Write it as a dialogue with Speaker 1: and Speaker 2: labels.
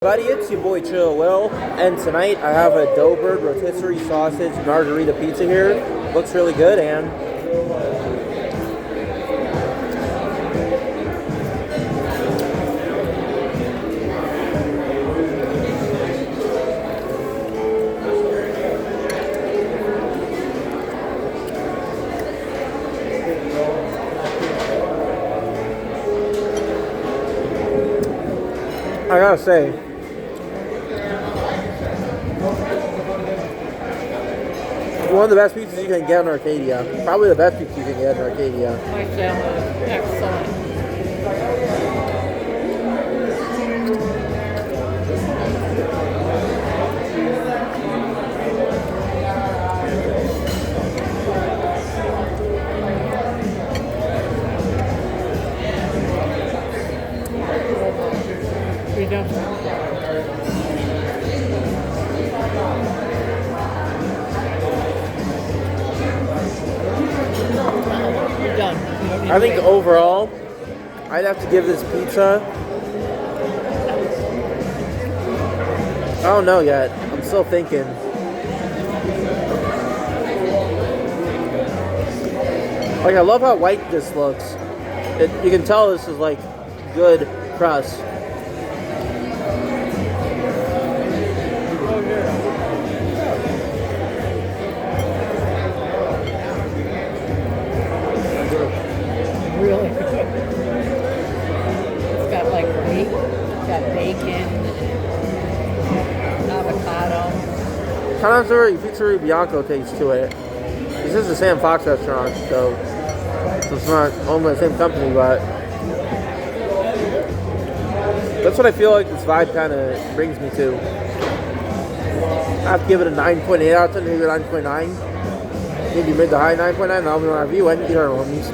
Speaker 1: Buddy, it's your boy Chill Will, and tonight I have a Doughbird Rotisserie sausage Margherita pizza here. Looks really good, and I gotta say, one of the best pizzas you can get in Arcadia. Probably the best pizza you can get in Arcadia.
Speaker 2: My salad, excellent. We don't. You're done. You don't need
Speaker 1: I
Speaker 2: to
Speaker 1: think
Speaker 2: wait.
Speaker 1: overall, I'd have to give this pizza. I don't know yet. I'm still thinking. Like, I love how white this looks. You can tell this is like good crust.
Speaker 2: Really good. It's got like meat, it's got bacon, avocado.
Speaker 1: Kind of sort of Pizzeria Bianco taste to it. This is the Sam Fox restaurant, so it's not owned by the same company, but that's what I feel like this vibe kind of brings me to. I have to give it a 9.8 out of 10, maybe a 9.9. Maybe mid to high 9.9, and I'll be on review and eat our homies.